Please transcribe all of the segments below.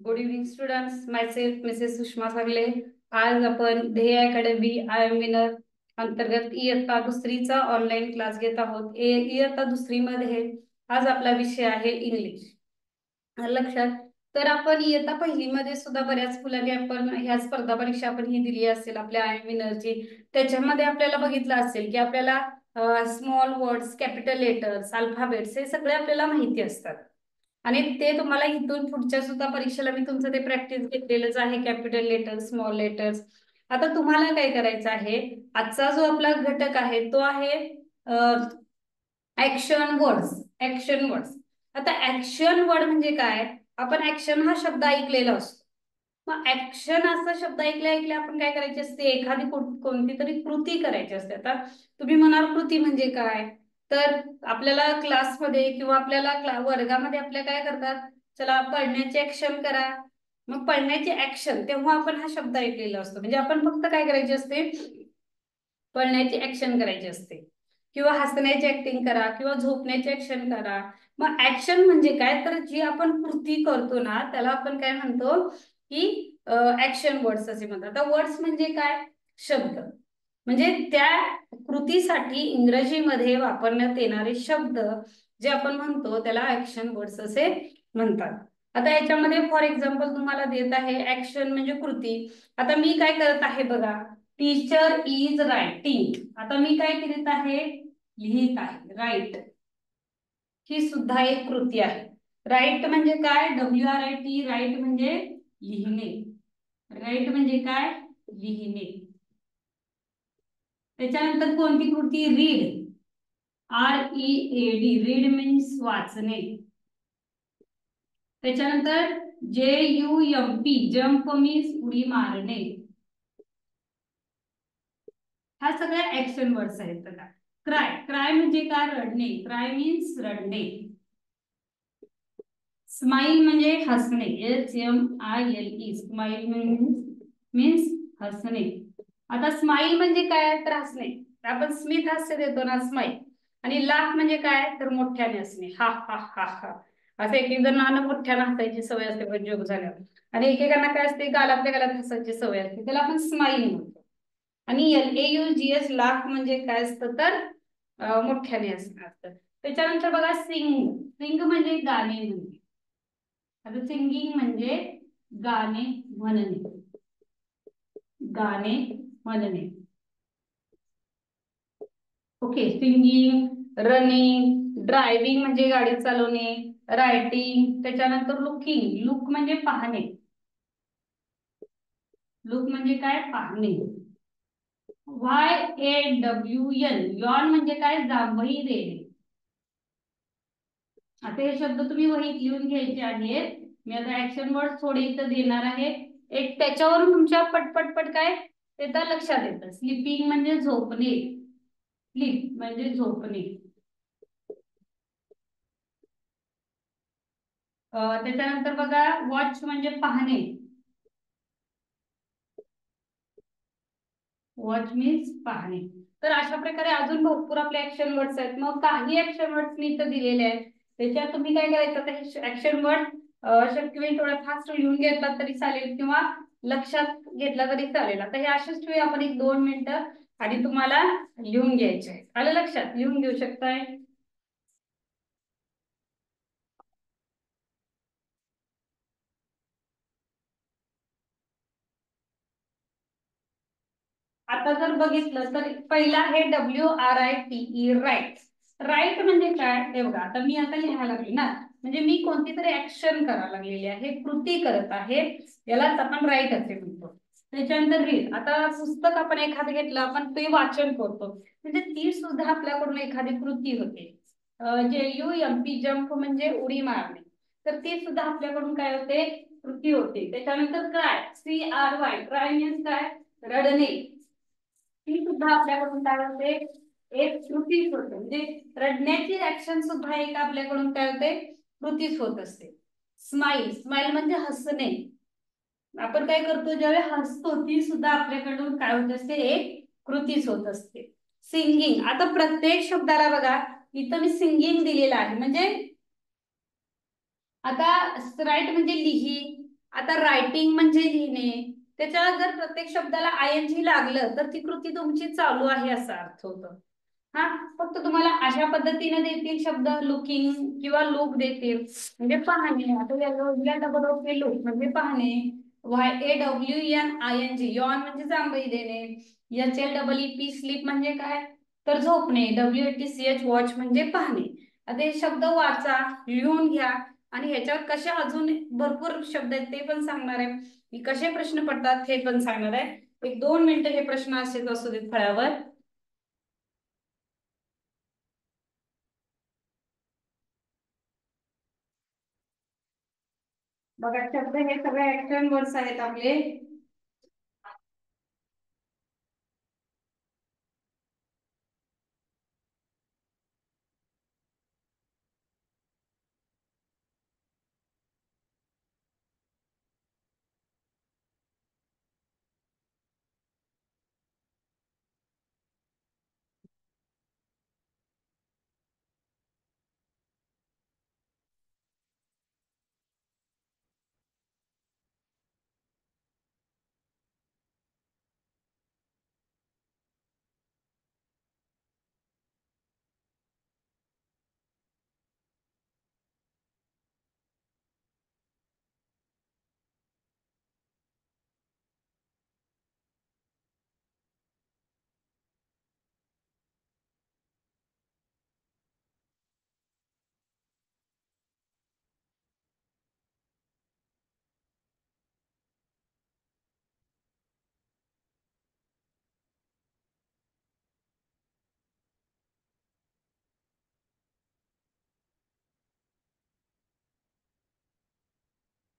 Good evening students, myself Mrs Sushma सांगले. आज आपण ध्येय अकॅडमी आय एम विनर अंतर्गत इयत्ता दुसरीचा ऑनलाईन क्लास घेत आहोत. इयत्ता दुसरी मध्ये आज आपला विषय आहे इंग्लिश. लक्षात. तर आपण इयत्ता पहिली मध्ये सुद्धा बऱ्याच मुलांनी आपण ह्या स्पर्धा परीक्षा आपण ही दिली असेल आपल्या आय एम विनरची. त्याच्यामध्ये आपल्याला बघितलं असेल की आपल्याला small words, capital letters, alphabets हे सगळे आपल्याला माहिती असतात आणि ते तुम्हाला इथून पुढच्या सुद्धा परीक्षेला मी तुमचं ते प्रॅक्टिस घेतलेलंच आहे. Capital letters, small letters. आता तुम्हाला काय करायचं आहे, आजचा जो आपला घटक आहे तो आहे ऍक्शन वर्ड्स. Action words. आता ऍक्शन वर्ड म्हणजे काय, आपण ऍक्शन हा शब्द ऐकलेला असतो. मग ऍक्शन असा शब्द ऐकल्या आपण काय करायचे असते, एखादी कोणती तरी कृती करायची असते. आता तुम्ही म्हणाल कृती म्हणजे काय, तर आपल्याला क्लासमध्ये किंवा आपल्याला वर्गामध्ये आपल्या काय करतात, चला पढ़ण्याची ऍक्शन करा. मग पढ़ण्याची ऍक्शन तेव्हा आपण हा शब्द ऐकलेला असतो. म्हणजे आपण फक्त काय करायचे असते, पढ़ण्याची ऍक्शन करायची असते किंवा हसण्याची ऍक्टिंग करा किंवा झोपण्याची ऍक्शन करा. मग ऍक्शन म्हणजे काय, तर जी आपण कृती करतो ना त्याला आपण काय म्हणतो की ऍक्शन वर्ड्स असे म्हणतात. आता वर्ड्स म्हणजे काय, शब्द. म्हणजे त्या कृतीसाठी इंग्रजीमध्ये वापरण्यात येणारे शब्द जे आपण म्हणतो त्याला ऍक्शन वर्ड्स असे म्हणतात. आता याच्यामध्ये फॉर एक्झाम्पल तुम्हाला देत आहे, ऍक्शन म्हणजे कृती. आता मी काय करत आहे बघा, टीचर इज रायटिंग. आता मी काय करीत आहे, लिहित आहे. राईट ही सुद्धा एक कृती आहे. राईट म्हणजे काय, WRIT. राईट म्हणजे लिहिणे. राईट म्हणजे काय, लिहिणे. त्याच्यानंतर कोणती कृती, रीड. READ. रीड मीन्स वाचणे. त्याच्यानंतर JUMP. जंप मीन्स उडी मारणे. ह्या सगळ्या ऍक्शन वर्ड्स आहेत बघा. क्राय. क्राय म्हणजे काय, रडणे. क्राय मीन्स रडणे. स्माइल म्हणजे हसणे. SMILE. स्माइल मीन्स हसणे. आता स्माइल म्हणजे काय, तर हसणे. आपण स्मित हास्य देतो ना, स्माइल. आणि लाफ म्हणजे काय, तर मोठ्याने हसणे. हा हा हा हा. असं एक एक जणांना मोठ्याने हसायची सवय असते जोक झाल्यावर, आणि एकेकांना काय असते, गालातल्या गालात हसायची सवय असते, त्याला आपण स्माइल म्हणतो. आणि LAUGS लाफ म्हणजे काय असतं, तर मोठ्याने असणं असतं. त्याच्यानंतर बघा सिंग. सिंग म्हणजे गाणे म्हणणे. आता सिंगिंग म्हणजे गाणे म्हणणे. गाणे म्हणणे. ओके. सिंगिंग, रनिंग, ड्रायव्हिंग म्हणजे गाडी चालवणे, रायटिंग. त्याच्यानंतर लुकिंग. लुक म्हणजे पाहणे. लुक म्हणजे काय, पाहणे. YAWN. यॉन म्हणजे काय, जांभई देणे. आता हे शब्द तुम्ही वहीत लिहून घ्यायचे आहेत. मी आता ऍक्शन वर्ड थोडे इथं देणार आहे, एक त्याच्यावरून तुमच्या पटपट काय येतं लक्षात येतं. स्लीपिंग म्हणजे झोपणे. स्लीप म्हणजे झोपणे. त्याच्यानंतर बघा वॉच म्हणजे पाहणे. वॉच मीन्स पाहणे. तर अशा प्रकारे अजून भरपूर आपले ऍक्शन वर्ड्स आहेत. मग काही ऍक्शन वर्ड्स मी इथं दिलेले आहेत, त्याच्यात तुम्ही काय करायचं, ऍक्शन वर्ड शक्य होईल थोडा फास्ट लिहून घेतला तरी चालेल किंवा लक्षात घेतला तरी चालेल. आता हे असेच ठेवूया आपण 1-2 मिनिटं आणि तुम्हाला लिहून घ्यायचे आहे. आलं लक्षात, लिहून घेऊ शकताय. आता जर बघितलं तर पहिला आहे WRITE. राईट. राईट म्हणजे काय, हे बघा आता मी आता लिहायला लागले ना, म्हणजे मी कोणती तरी ऍक्शन करायला लागलेली आहे, कृती करत आहे, यालाच आपण राईट असे म्हणतो. त्याच्यानंतर रीड. आता पुस्तक आपण एखादं घेतलं, आपण ते वाचन करतो, म्हणजे ती सुद्धा आपल्याकडून एखादी कृती होते. JUMP. जंप म्हणजे उडी मारणे, तर ती सुद्धा आपल्याकडून काय होते, कृती होते. त्याच्यानंतर क्राय. CRY. क्राय मीन्स काय, रडणे. ती सुद्धा आपल्याकडून काय होते, एक कृतीच होते. म्हणजे रडण्याची ऍक्शन सुद्धा एक आपल्याकडून काय होते, कृतीच होत असते. स्माइल. स्माइल म्हणजे हसणे. आपण काय करतो, ज्यावेळी हसतो ती सुद्धा आपल्याकडून काय होत असते, एक कृतीच होत असते. सिंगिंग. आता प्रत्येक शब्दाला बघा इथं मी सिंगिंग दिलेला आहे. म्हणजे आता राईट म्हणजे लिही, आता रायटिंग म्हणजे लिहिणे, त्याच्या जर प्रत्येक शब्दाला आय एन जी लागलं तर ती कृती तुमची चालू आहे असा अर्थ होतो. हा, फक्त तुम्हाला अशा पद्धतीने देतील शब्द, लुकिंग किंवा लुक देतील म्हणजे पाहणे. आता याला डबल ओके लुक म्हणजे पाहणे. YAWN यॉन म्हणजे जांभई देणे. SLEEP स्लीप म्हणजे काय तर झोपणे. WATCH वॉच म्हणजे पाहणे. आता हे शब्द वाचा, लिहून घ्या आणि ह्याच्यावर कशा अजून भरपूर शब्द आहेत ते पण सांगणार आहे मी, कसे प्रश्न पडतात हे पण सांगणार आहे. 1-2 मिनिटं हे प्रश्न असेच असू देत फळ्यावर. बघा शब्द हे सगळे ऍक्शन वर्ड्स आहेत आपले.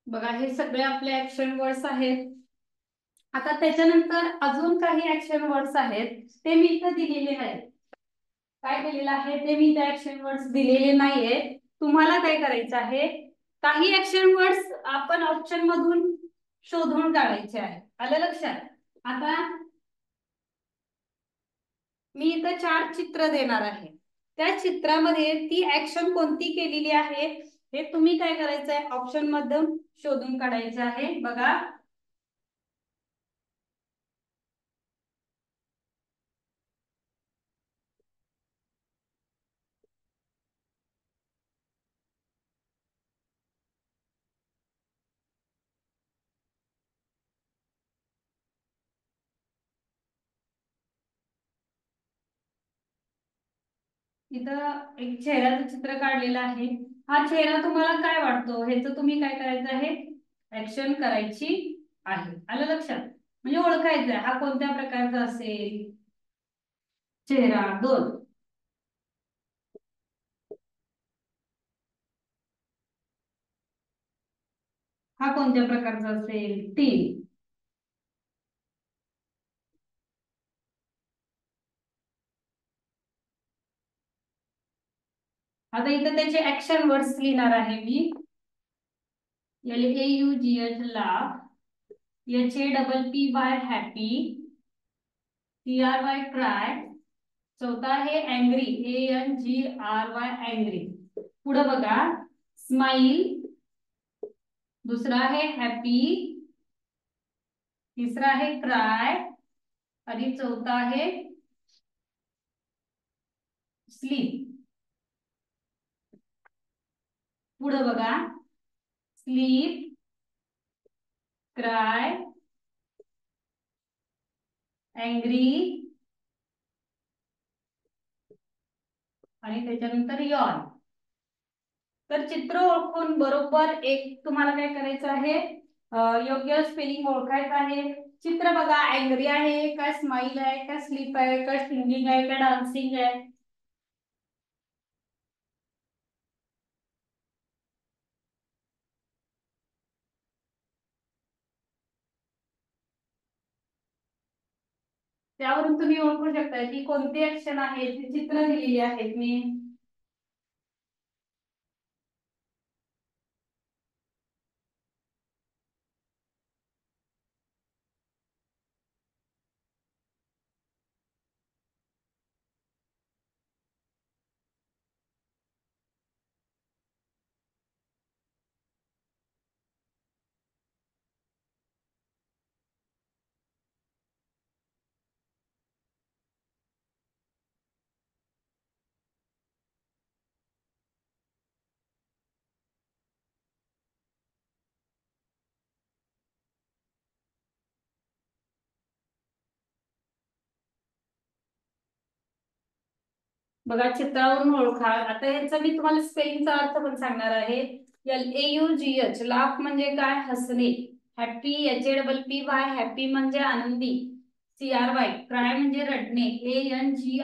बघा हे सगळे आपले ऍक्शन वर्ड्स आहेत. आता त्याच्यानंतर अजून काही ऍक्शन वर्ड्स आहेत ते मी इथं दिलेले आहेत. काय केलेलं आहे ते मी त्या ऍक्शन वर्ड्स दिलेले नाहीये. तुम्हाला काय करायचं आहे, काही ऍक्शन वर्ड्स आपण ऑप्शन मधून शोधून काढायचे आहे. आलं लक्षात? आता मी इथं 4 चित्र देणार आहे. त्या चित्रामध्ये ती ऍक्शन कोणती केलेली आहे हे तुम्ही काय करायचं आहे, ऑप्शन मधून शोधून काढायचं आहे. बघा इथं एक चेहऱ्याचं चित्र काढलेलं आहे. हा चेहरा तुम्हाला काय वाटतो ह्याचं तुम्ही काय करायचं आहे, ऍक्शन करायची आहे. आलं लक्षात? म्हणजे ओळखायचं आहे हा कोणत्या प्रकारचा असेल चेहरा. 2, हा कोणत्या प्रकारचा असेल. 3, आता इथं त्याचे ऍक्शन वर्ड्स लिहिणार आहे मी. LAUGH laugh, HAPPY happy, TRY try. चौथा आहे अँग्री, ANGRY अँग्री. पुढे बघा स्माइल, दुसरा आहे हॅपी, तिसरा आहे क्राय आणि चौथा आहे स्लीप. पुढे बघा स्लीप, क्राय, अँग्री आणि त्याच्यानंतर यॉन. तर चित्र ओळखून बरोबर एक तुम्हाला काय करायचं आहे, योग्य स्पेलिंग ओळखायचं आहे. चित्र बघा अँग्री आहे का, स्माइल आहे का, स्लीप आहे का, सिंगिंग आहे का, डान्सिंग आहे. त्यावरून तुम्ही ओळखू शकता की कोणती ऍक्शन आहे. ती चित्र दिलेली आहेत मी. बघा चित्रावरून ओळखा. आता याचा मी तुम्हाला स्पेलिंगचा अर्थ पण सांगणार आहे. LAUGH लाफ म्हणजे काय, हसणे. हॅपी HAPPY हॅपी म्हणजे आनंदी. CRY क्राय म्हणजे रडणे. ANGRY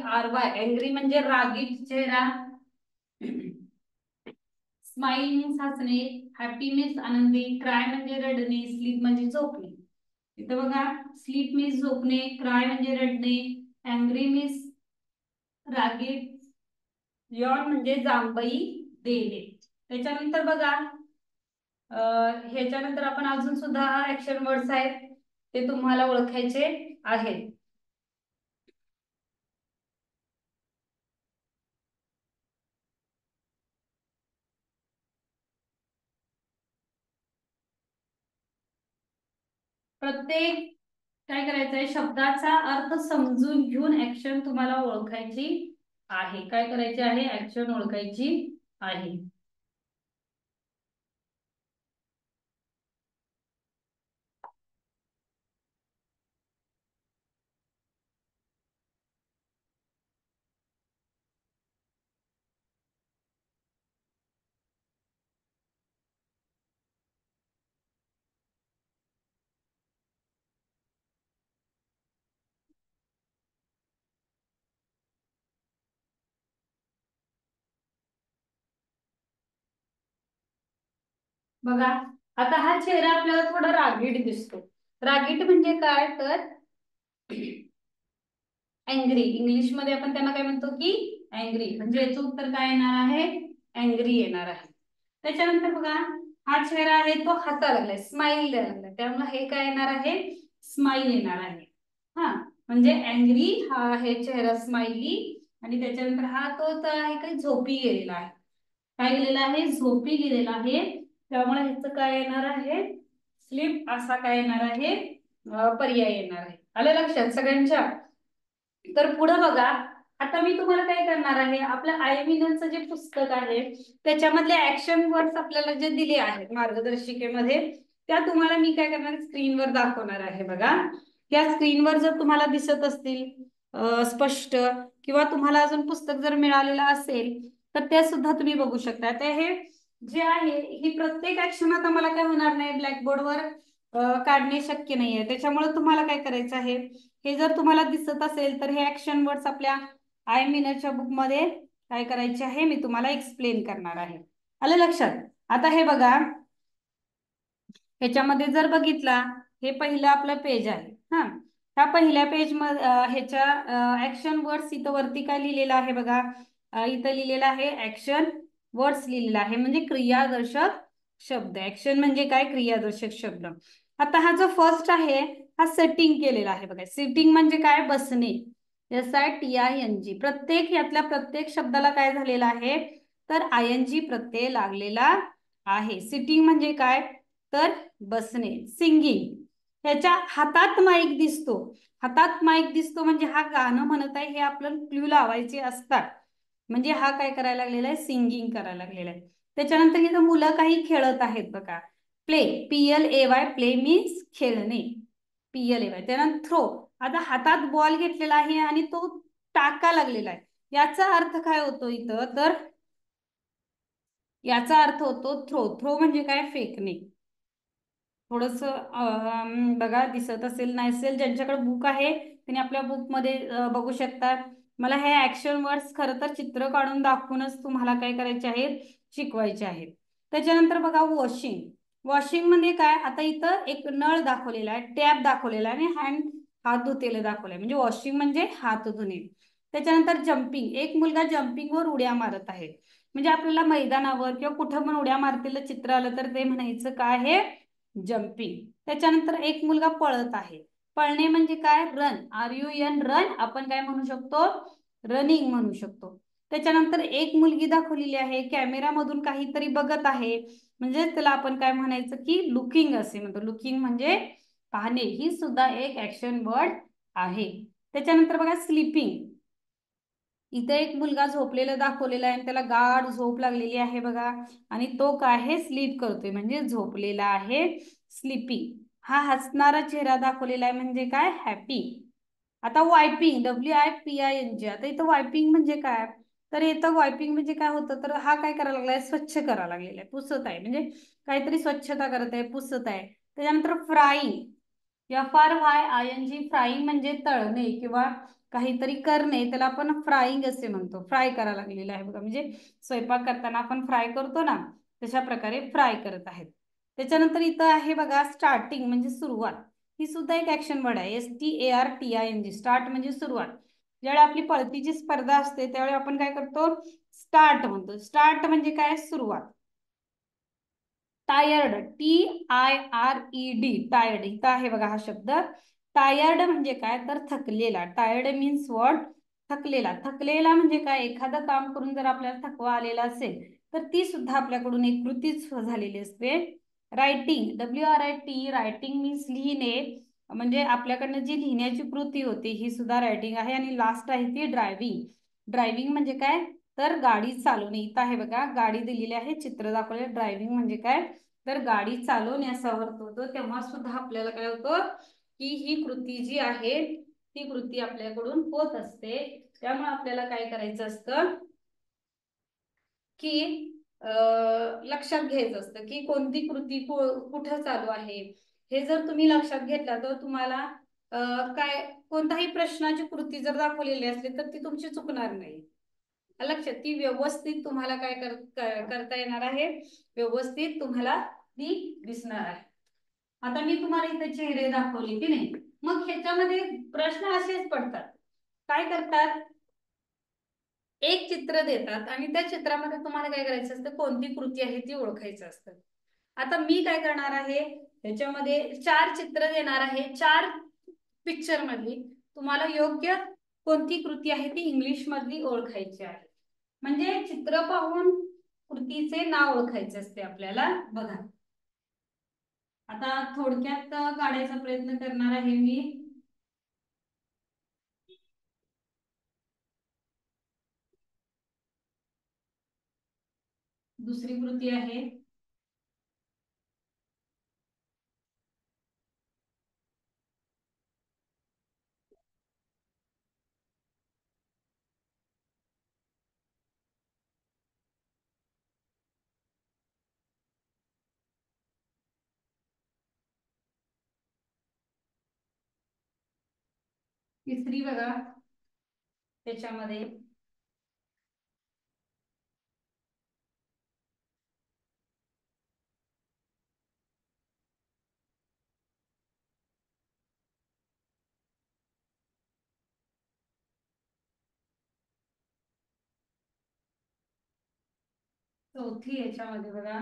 अँग्री म्हणजे रागीट चेहरा. स्माइल मीन्स हसणे. हॅपी मीन्स आनंदी. क्राय म्हणजे रडणे. स्लीप म्हणजे झोपणे. इथं बघा स्लीप मीन्स झोपणे. क्राय म्हणजे रडणे. अँग्री मीन्स रागीट. यॉन म्हणजे जांभई देणे. त्याच्यानंतर बघा ह्याच्यानंतर आपण अजून सुद्धा ऍक्शन वर्ड्स आहेत ते तुम्हाला ओळखायचे आहेत. प्रत्येक काय करायचंय, शब्दाचा अर्थ समजून घेऊन ऍक्शन तुम्हाला ओळखायची आहे. काय करायचे आहे, ऍक्शन ओळखायची आहे. बघा आता हा चेहरा आपल्याला थोडा रागीट दिसतो. रागीट म्हणजे काय तर अँग्री. इंग्लिश मध्ये आपण त्यांना काय म्हणतो की अँग्री. म्हणजे याचं उत्तर काय येणार आहे, अँग्री येणार आहे. त्याच्यानंतर बघा हा चेहरा आहे तो हसायला लागलाय, स्माइल द्यायला लागलाय, त्यामुळे हे काय येणार आहे, स्माइल येणार आहे. हा म्हणजे अँग्री हा आहे चेहरा स्माइली. आणि त्याच्यानंतर हा तो आहे काही झोपी गेलेला आहे. काय गेलेला आहे, झोपी गेलेला आहे. त्यामुळे ह्याचं काय येणार आहे, स्लीप असा काय येणार आहे, पर्याय येणार आहे. आलं लक्षात सगळ्यांच्या. तर पुढे बघा आता मी तुम्हाला काय करणार आहे, आपल्या आय विनरचं जे पुस्तक आहे त्याच्यामधले ऍक्शन वर्ड्स आपल्याला जे दिले आहेत मार्गदर्शिकेमध्ये, त्या तुम्हाला मी काय करणार, स्क्रीनवर दाखवणार आहे. बघा त्या स्क्रीनवर जर तुम्हाला दिसत असतील स्पष्ट, किंवा तुम्हाला अजून पुस्तक जर मिळालेलं असेल तर ते सुद्धा तुम्ही बघू शकता. तर हे जे आहे ही प्रत्येक ऍक्शन आता मला काय होणार नाही, ब्लॅकबोर्डवर काढणे शक्य नाहीये. त्याच्यामुळे तुम्हाला काय करायचं आहे, हे जर तुम्हाला दिसत असेल तर हे ऍक्शन वर्ड्स आपल्या आय मीनरच्या बुक मध्ये काय करायचे आहे, मी तुम्हाला एक्सप्लेन करणार आहे. आलं लक्षात. आता हे बघा ह्याच्यामध्ये जर बघितला, हे पहिलं आपलं पेज आहे. हा ह्या पहिल्या पेज मध्ये ह्याच्या ऍक्शन वर्ड्स इथं वरती काय लिहिलेलं आहे बघा, इथं लिहिलेलं आहे ऍक्शन वर्ड्स लिहिलेला आहे, म्हणजे क्रियादर्शक शब्द. ऍक्शन म्हणजे काय, क्रियादर्शक शब्द. आता हा जो फर्स्ट आहे हा सेटिंग केलेला आहे बघा. सिटिंग म्हणजे काय, बसणे. SITING. प्रत्येक यातल्या प्रत्येक शब्दाला काय झालेला आहे, तर ING प्रत्यय लागलेला आहे. सिटिंग म्हणजे काय तर बसणे. सिंगिंग, ह्याच्या हातात माईक दिसतो. हातात माईक दिसतो म्हणजे हा गाणं म्हणत आहे हे आपल्याला क्लू लावायचे असतात. म्हणजे हा काय करायला लागलेला आहे, सिंगिंग करायला लागलेला आहे. त्याच्यानंतर इथं मुलं काही खेळत आहेत बघा. प्ले, PLAY प्ले मीन्स खेळणे. PLAY. त्यानंतर थ्रो, आता हातात बॉल घेतलेला आहे आणि तो टाका लागलेला आहे. याचा अर्थ काय होतो इथं, तर याचा अर्थ होतो थ्रो. थ्रो म्हणजे काय, फेकणे. थोडस बघा दिसत असेल नाही असेल, ज्यांच्याकडे बुक आहे त्यांनी आपल्या बुक मध्ये बघू शकतात. मला हे ऍक्शन वर्ड्स खरं तर चित्र काढून दाखवूनच तुम्हाला काय करायचे आहेत, शिकवायचे आहेत. त्याच्यानंतर बघा वॉशिंग. वॉशिंग म्हणजे काय, आता इथं एक नळ दाखवलेला आहे, टॅप दाखवलेला आहे आणि हँड हात धुतेले दाखवलंय, म्हणजे वॉशिंग म्हणजे हात धुणे. त्याच्यानंतर जम्पिंग, एक मुलगा जम्पिंग वर उड्या मारत आहे. म्हणजे आपल्याला मैदानावर किंवा कुठं पण उड्या मारतेलं चित्र आलं तर ते म्हणायचं काय आहे, जम्पिंग. त्याच्यानंतर एक मुलगा पळत आहे. पळणे म्हणजे काय, रन. RUN रन आपण काय म्हणू शकतो, रनिंग म्हणू शकतो. त्याच्यानंतर एक मुलगी दाखवलेली आहे, कॅमेरा मधून काहीतरी बघत आहे, म्हणजे त्याला आपण काय म्हणायचं की लुकिंग असे म्हणतो. लुकिंग म्हणजे पाहणे. ही सुद्धा एक ऍक्शन वर्ड आहे. त्याच्यानंतर बघा स्लीपिंग. इथे एक मुलगा झोपलेला दाखवलेला आहे आणि त्याला गाढ झोप लागलेली आहे बघा, आणि तो काय आहे, स्लीप करतोय म्हणजे झोपलेला आहे, स्लीपिंग. हा हसणारा चेहरा दाखवलेला आहे म्हणजे काय, हॅपी. आता वायपिंग, WIPING. आता इथं वायपिंग म्हणजे काय, तर इथं वायपिंग म्हणजे काय होतं, तर हा काय करायला लागलाय, स्वच्छ करायला लागलेला आहे, पुसत आहे, म्हणजे काहीतरी स्वच्छता करत आहे, पुसत आहे. त्याच्यानंतर फ्राईंग, FRYING, फ्राईंग म्हणजे तळणे किंवा काहीतरी करणे, त्याला आपण फ्राईंग असे म्हणतो. फ्राय करायला लागलेलं आहे बघा, म्हणजे स्वयंपाक करताना आपण फ्राय करतो ना, तशा प्रकारे फ्राय करत आहेत. त्याच्यानंतर इथं आहे बघा स्टार्टिंग म्हणजे सुरुवात. ही सुद्धा एक ऍक्शन वर्ड आहे, STARTING. स्टार्ट म्हणजे सुरुवात. ज्यावेळी आपली पळतीची स्पर्धा असते त्यावेळी आपण काय करतो, स्टार्ट म्हणतो. स्टार्ट म्हणजे काय, सुरुवात. Tired, TIRED, tired. इथं आहे बघा हा शब्द. टायर्ड म्हणजे काय, तर थकलेला. टायर्ड मीन्स व्हॉट, थकलेला. थकलेला म्हणजे काय, एखादं काम करून जर आपल्याला थकवा आलेला असेल तर ती सुद्धा आपल्याकडून एक कृतीच झालेली असते. रायटिंग, WRIT, रायटिंग मीन्स लिहिणे, म्हणजे आपल्याकडनं जी लिहिण्याची कृती होती ही सुद्धा रायटिंग आहे. आणि लास्ट आहे ती ड्रायव्हिंग. ड्रायव्हिंग म्हणजे काय, तर गाडी चालवणे. इथं आहे बघा गाडी दिलेली आहे, चित्र दाखवले. ड्रायव्हिंग म्हणजे काय, तर गाडी चालवण्याचा अर्थ होतो. तेव्हा सुद्धा आपल्याला काय होतं की ही कृती जी आहे ती कृती आपल्याकडून होत असते. त्यामुळे आपल्याला काय करायचं असतं की लक्षात घ्यायचं असतं की कोणती कृती कुठं चालू आहे. हे जर तुम्ही लक्षात घेतला तर तुम्हाला काय कोणताही प्रश्नाची कृती जर दाखवलेली असली तर ती तुमची चुकणार नाही. लक्षात, ती व्यवस्थित तुम्हाला काय करता येणार आहे, व्यवस्थित तुम्हाला ती दिसणार आहे. आता मी तुम्हाला इथे चेहरे दाखवले की नाही, मग ह्याच्यामध्ये प्रश्न असेच पडतात. काय करतात, एक चित्र देतात आणि त्या चित्रामध्ये तुम्हाला काय करायचं असतं, कोणती कृती आहे ती ओळखायचं असतं. आता मी काय करणार आहे, ह्याच्यामध्ये 4 चित्र देणार आहे. 4 पिक्चर मधली तुम्हाला योग्य कोणती कृती आहे ती इंग्लिश मधली ओळखायची आहे. म्हणजे चित्र पाहून कृतीचे नाव ओळखायचे असते आपल्याला. बघा आता थोडक्यात काढायचा प्रयत्न करणार आहे मी. दुसरी कृती आहे, तिसरी बघा त्याच्यामध्ये, चौथी याच्यामध्ये बघा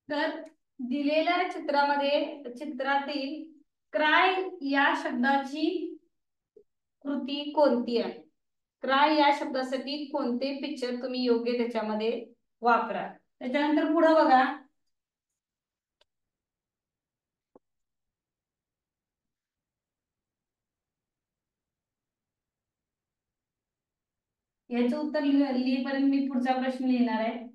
तर दिलेल्या चित्रामध्ये, चित्रातील क्राय या शब्दाची कृती कोणती आहे. क्राय या शब्दासाठी कोणते पिक्चर तुम्ही योग्य त्याच्यामध्ये वापरा. त्याच्यानंतर पुढे बघा, याचं उत्तर लिहिपर्यंत मी पुढचा प्रश्न लिहिणार आहे.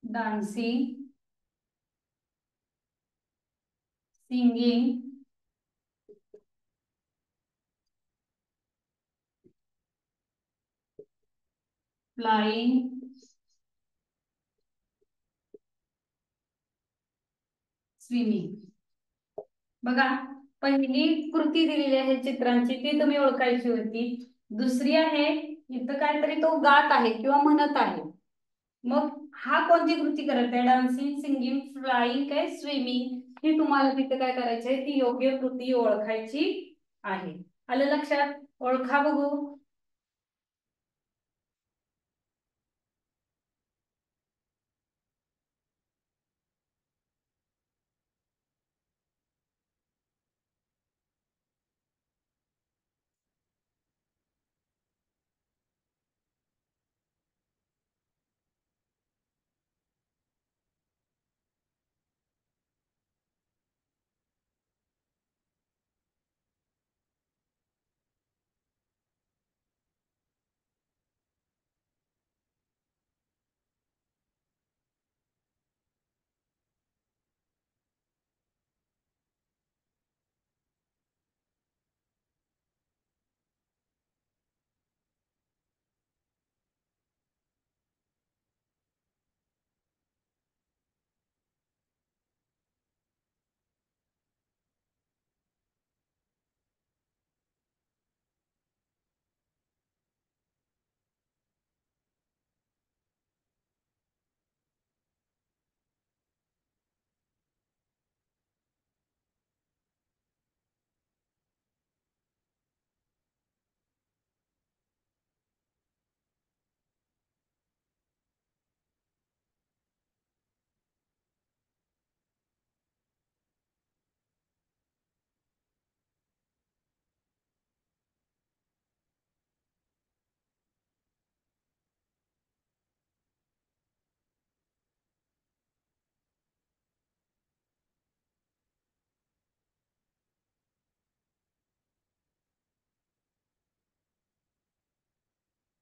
Dancing, singing, flying, swimming. बघा पहिली कृती दिलेली आहे चित्रांची, ती तुम्ही ओळखायची होती. दुसरी आहे, इथं काहीतरी तो गात आहे किंवा म्हणत आहे. मग हा कोणती कृती करत आहे, डान्सिंग, सिंगिंग, फ्लाइंग, काय स्विमिंग, ही तुम्हाला तिथे काय करायची आहे, ती योग्य कृती ओळखायची आहे. आलं लक्षात? ओळखा बघू.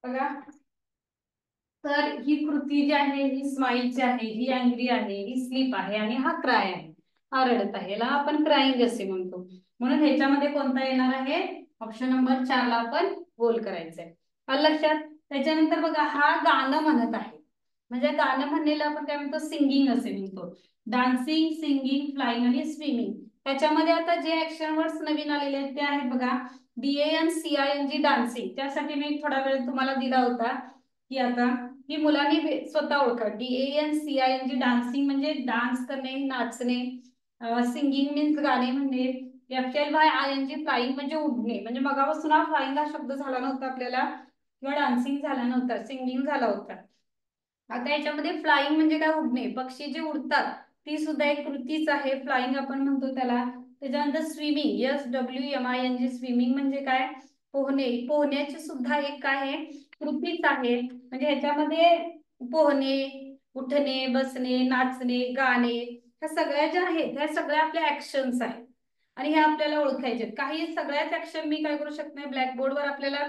बघा, तर ही कृती जी आहे ही स्माईलची आहे, ही अँग्री आहे, ही स्लीप आहे आणि हा क्राय आहे, हा रडत आहे. याला आपण क्राईंग असे म्हणतो. म्हणून ह्याच्यामध्ये कोणता येणार आहे? ऑप्शन नंबर 4 ला आपण गोल करायचंय. आलं लक्षात? त्याच्यानंतर बघा, हा गाणं म्हणत आहे. म्हणजे गाणं म्हणलेलं आपण काय म्हणतो? सिंगिंग असे म्हणतो. डान्सिंग, सिंगिंग, फ्लाइंग आणि स्विमिंग. त्याच्यामध्ये आता जे ऍक्शन वर्ड्स नवीन आलेले आहेत ते आहेत बघा, DANCING डान्सिंग. त्यासाठी मी थोडा वेळ तुम्हाला दिला होता की आता ही मुलांनी स्वतः ओळखा. DANCING डान्सिंग म्हणजे डान्स करणे, नाचणे. सिंगिंग मीन्स गाणे म्हणणे. FLYING फ्लाइंग म्हणजे उडणे. म्हणजे मगापासून हा फ्लाइंग हा शब्द झाला नव्हता आपल्याला, किंवा डान्सिंग झाला नव्हता, सिंगिंग झाला होता. आता याच्यामध्ये फ्लाइंग म्हणजे काय? उडणे. पक्षी जे उडतात ती सुद्धा एक कृतीच आहे, फ्लाइंग आपण म्हणतो त्याला. त्याच्यानंतर स्विमिंग, SWMING स्विमिंग म्हणजे काय? पोहणे. पोहण्याची सुद्धा एक काय आहे? कृतीच आहे. म्हणजे ह्याच्यामध्ये पोहणे, उठणे, बसणे, नाचणे, गाणे, ह्या सगळ्या ज्या आहेत ह्या सगळ्या आपल्या ऍक्शन्स आहेत. आणि हे आपल्याला ओळखायचे. काही सगळ्याच ऍक्शन मी काय करू शकते? ब्लॅकबोर्डवर आपल्याला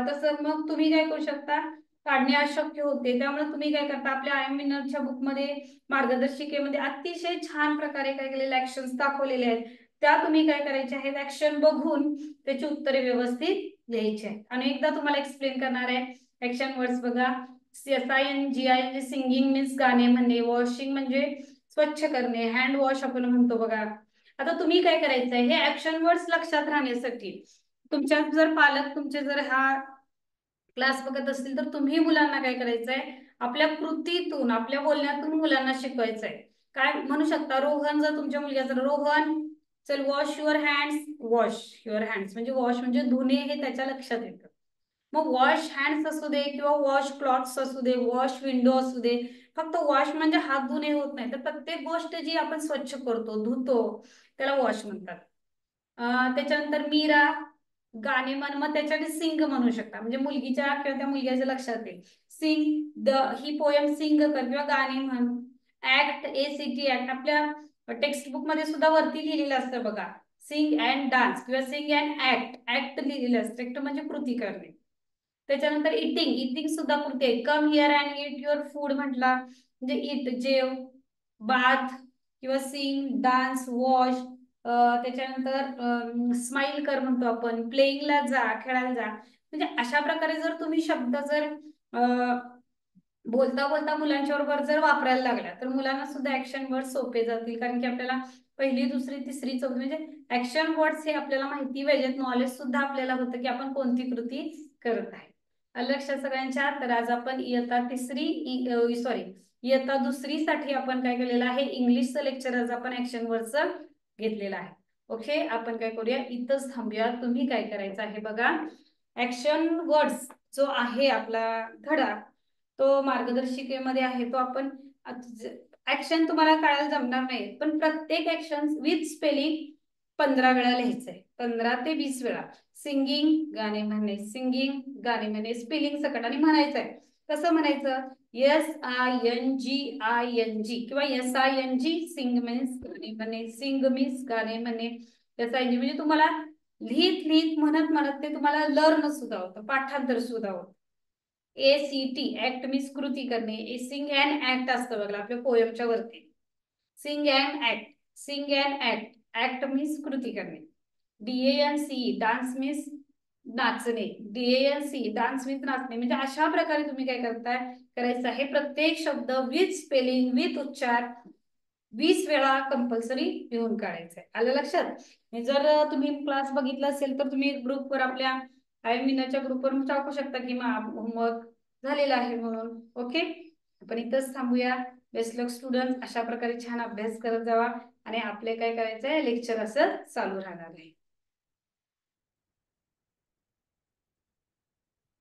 तसं मग तुम्ही काय करू शकता? काढणे अशक्य होते. त्यामुळे तुम्ही काय करता? आपल्या आय एम विनरच्या बुकमध्ये, मार्गदर्शिकेमध्ये अतिशय छान प्रकारे काय केलेले ऍक्शन्स दाखवलेले आहेत. त्या तुम्ही काय करायचे आहेत? ऍक्शन बघून त्याची उत्तरे व्यवस्थित लिहायची आहेत. आणि एकदा तुम्हाला एक्सप्लेन करणार आहे ऍक्शन वर्ड्स बघा. SINGING सिंगिंग मीन्स गाणे म्हणणे. वॉशिंग म्हणजे स्वच्छ करणे. हँड वॉश आपण म्हणतो बघा. आता तुम्ही काय करायचंय? हे ऍक्शन वर्ड्स लक्षात राहण्यासाठी तुमच्या जर पालक तुमचे जर हा क्लास बघत असतील तर तुम्ही मुलांना काय करायचंय? आपल्या कृतीतून, आपल्या बोलण्यातून मुलांना शिकवायचंय. काय म्हणू शकता? रोहन, जर तुमच्या मुलग्याचं रोहन, चल wash your hands. Wash your hands म्हणजे वॉश म्हणजे धुणे, हे त्याच्या लक्षात येतं. मग वॉश हँड्स असू दे किंवा वॉश क्लॉथ्स असू दे, वॉश विंडो असू दे, फक्त वॉश म्हणजे हात धुणे होत नाही, तर प्रत्येक गोष्ट जी आपण स्वच्छ करतो, धुतो, त्याला वॉश म्हणतात. त्याच्यानंतर मीरा, गाणे म्हण. मग त्याच्यासाठी सिंग म्हणू शकता. म्हणजे मुलगीच्या किंवा त्या मुलग्याच्या लक्षात येईल. सिंग द, ही पोयम सिंग कर किंवा गाणे म्हण. Act, ACT act. आपल्या टेक्स्ट बुक मध्ये सुद्धा वरती लिहिलेलं असतं बघा, सिंग अँड डान्स किंवा सिंग अँड ऍक्ट. ऍक्ट लिहिलेलं असतं. ऍक्ट म्हणजे कृती करणे. त्याच्यानंतर इटिंग, इटिंग सुद्धा कृती आहे. Come here and it your food म्हटला म्हणजे इट, जेव. बाथ किंवा सिंग, डान्स, वॉश. त्याच्यानंतर स्माइल कर म्हणतो आपण. प्लेइंगला जा, खेळायला जा. म्हणजे अशा प्रकारे जर तुम्ही शब्द जर बोलता बोलता मुलांच्या बरोबर जर वापरायला लागला तर मुलांना सुद्धा ऍक्शन वर्ड सोपे जातील. कारण की आपल्याला पहिली, दुसरी, तिसरी, चौथी म्हणजे ऍक्शन वर्ड्स हे आपल्याला माहिती पाहिजेत. नॉलेज सुद्धा आपल्याला होतं की आपण कोणती कृती करत आहे. लक्षात सगळ्यांच्या? तर आज आपण इयत्ता तिसरी, सॉरी, इयत्ता दुसरी साठी आपण काय केलेलं आहे? इंग्लिशचं लेक्चर आज आपण ऍक्शन वर्डचं घेतलेलं आहे. ओके, आपण काय करूया, इथंच थांबूया. तुम्ही काय करायचं आहे बघा, ऍक्शन वर्ड्स जो आहे आपला धडा, तो मार्गदर्शिकेमध्ये आहे, तो आपण ऍक्शन तुम्हाला कळायला जमणार नाही, पण प्रत्येक ऍक्शन विथ स्पेलिंग 15 वेळा लिहायचंय, 15 ते 20 वेळा. सिंगिंग गाणे म्हणणे, सिंगिंग गाणे म्हणणे, स्पेलिंग सकट आणि म्हणायचंय. कसं म्हणायचं, SINGING किंवा SING, सिंग मीन्स गाणे म्हणणे, सिंग मीन्स गाणे म्हणणे, SING म्हणजे तुम्हाला लिहित लिहित म्हणत म्हणत ते तुम्हाला लर्न सुद्धा होतं, पाठांतर सुद्धा होतं. ACT ऍक्ट मीन्स कृती करणे, सिंग अँड ऍक्ट असतं बघा आपल्या पोयमच्या वरती, sing and act, sing and act, act means कृती करणे. DANCE डान्स मीन्स नाचणे, DANCE डान्स मीन्स नाचणे. म्हणजे अशा प्रकारे तुम्ही काय करताय, करायचं आहे प्रत्येक शब्द विथ स्पेलिंग विथ उच्चार 20 वेळा कंपल्सरी लिहून काढायचंय. आलं लक्षात. जर तुम्ही क्लास बघितला असेल तर तुम्ही ग्रुपवर आपल्या मीनाच्या ग्रुपवर टाकू शकता की होमवर्क झालेला आहे म्हणून. ओके, आपण इथंच थांबूया. बेस्ट लक स्टुडंट, अशा प्रकारे छान अभ्यास करत जावा आणि आपले काय करायचंय, लेक्चर असं चालू राहणार आहे.